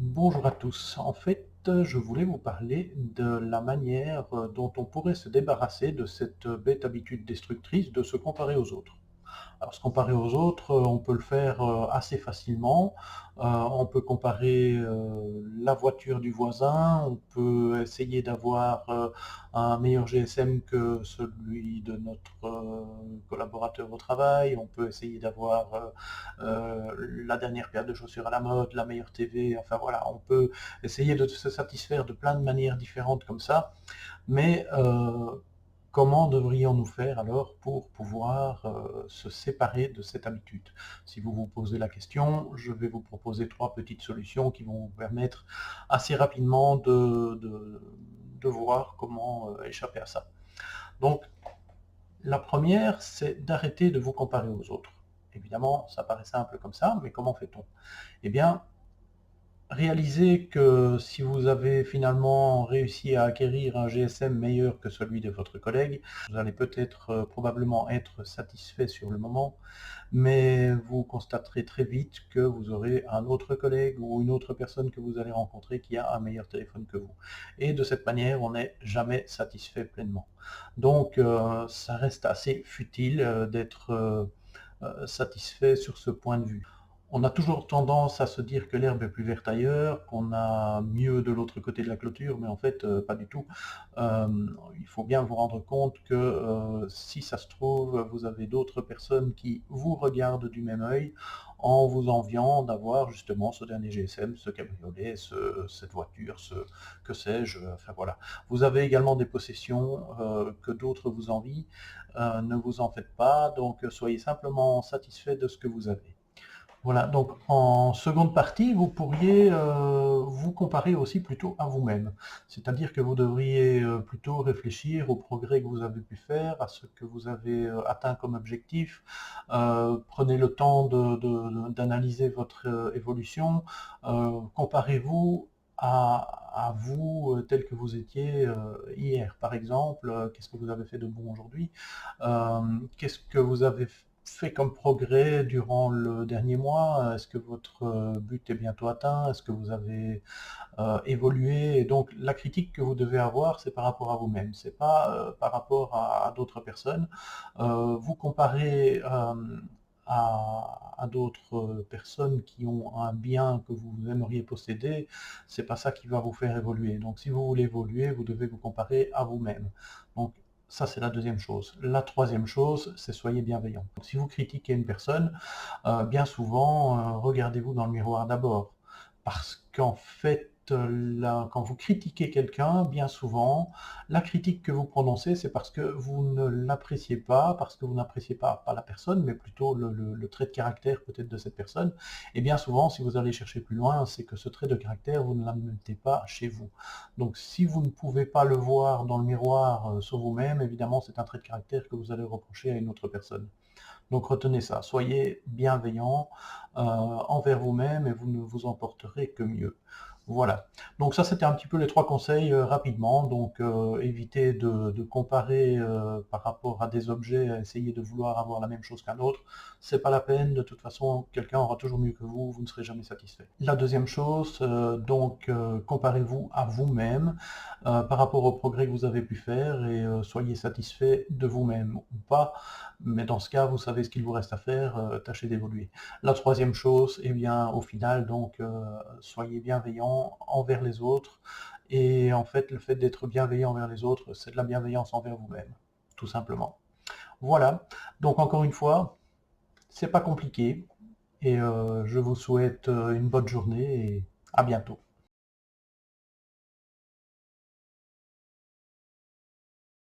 Bonjour à tous. En fait, je voulais vous parler de la manière dont on pourrait se débarrasser de cette bête habitude destructrice de se comparer aux autres. Alors, se comparer aux autres, on peut le faire assez facilement. On peut comparer la voiture du voisin, on peut essayer d'avoir un meilleur GSM que celui de notre collaborateur au travail, on peut essayer d'avoir la dernière paire de chaussures à la mode, la meilleure TV, enfin voilà, on peut essayer de se satisfaire de plein de manières différentes comme ça, mais comment devrions-nous faire alors pour pouvoir se séparer de cette habitude? Si vous vous posez la question, je vais vous proposer trois petites solutions qui vont vous permettre assez rapidement de voir comment échapper à ça. Donc, la première, c'est d'arrêter de vous comparer aux autres. Évidemment, ça paraît simple comme ça, mais comment fait-on? Eh bien, réalisez que si vous avez finalement réussi à acquérir un GSM meilleur que celui de votre collègue, vous allez peut-être probablement être satisfait sur le moment, mais vous constaterez très vite que vous aurez un autre collègue ou une autre personne que vous allez rencontrer qui a un meilleur téléphone que vous. Et de cette manière, on n'est jamais satisfait pleinement. Donc, ça reste assez futile d'être satisfait sur ce point de vue. On a toujours tendance à se dire que l'herbe est plus verte ailleurs, qu'on a mieux de l'autre côté de la clôture, mais en fait, pas du tout. Euh, il faut bien vous rendre compte que si ça se trouve, vous avez d'autres personnes qui vous regardent du même œil en vous enviant d'avoir justement ce dernier GSM, ce cabriolet, cette voiture, que sais-je, enfin voilà. Vous avez également des possessions que d'autres vous envient, ne vous en faites pas, donc soyez simplement satisfait de ce que vous avez. Voilà, donc en seconde partie, vous pourriez vous comparer aussi plutôt à vous-même. C'est-à-dire que vous devriez plutôt réfléchir au progrès que vous avez pu faire, à ce que vous avez atteint comme objectif. Prenez le temps d'analyser votre évolution. Comparez-vous à vous tel que vous étiez hier. Par exemple, qu'est-ce que vous avez fait de bon aujourd'hui? Qu'est-ce que vous avez fait comme progrès durant le dernier mois? Est-ce que votre but est bientôt atteint? Est-ce que vous avez évolué? Et donc la critique que vous devez avoir, c'est par rapport à vous-même, c'est pas par rapport à d'autres personnes. Vous comparez à d'autres personnes qui ont un bien que vous aimeriez posséder, c'est pas ça qui va vous faire évoluer. Donc si vous voulez évoluer, vous devez vous comparer à vous-même. Donc ça, c'est la deuxième chose. La troisième chose, c'est soyez bienveillant. Si vous critiquez une personne, bien souvent, regardez-vous dans le miroir d'abord. Parce qu'en fait, quand vous critiquez quelqu'un, bien souvent, la critique que vous prononcez, c'est parce que vous ne l'appréciez pas, parce que vous n'appréciez pas la personne, mais plutôt le trait de caractère peut-être de cette personne. Et bien souvent, si vous allez chercher plus loin, c'est que ce trait de caractère, vous ne l'admettez pas chez vous. Donc si vous ne pouvez pas le voir dans le miroir sur vous-même, évidemment, c'est un trait de caractère que vous allez reprocher à une autre personne. Donc retenez ça, soyez bienveillant envers vous-même et vous ne vous emporterez que mieux. Voilà. Donc ça, c'était un petit peu les trois conseils rapidement. Donc évitez de comparer par rapport à des objets, à essayer de vouloir avoir la même chose qu'un autre. C'est pas la peine. De toute façon, quelqu'un aura toujours mieux que vous ne serez jamais satisfait. La deuxième chose, donc comparez-vous à vous-même par rapport au progrès que vous avez pu faire et soyez satisfait de vous-même ou pas. Mais dans ce cas, vous savez ce qu'il vous reste à faire, tâchez d'évoluer. La troisième chose, eh bien, au final, donc, soyez bienveillant envers les autres. Et en fait, le fait d'être bienveillant envers les autres, c'est de la bienveillance envers vous-même, tout simplement. Voilà. Donc, encore une fois, c'est pas compliqué. Et je vous souhaite une bonne journée et à bientôt.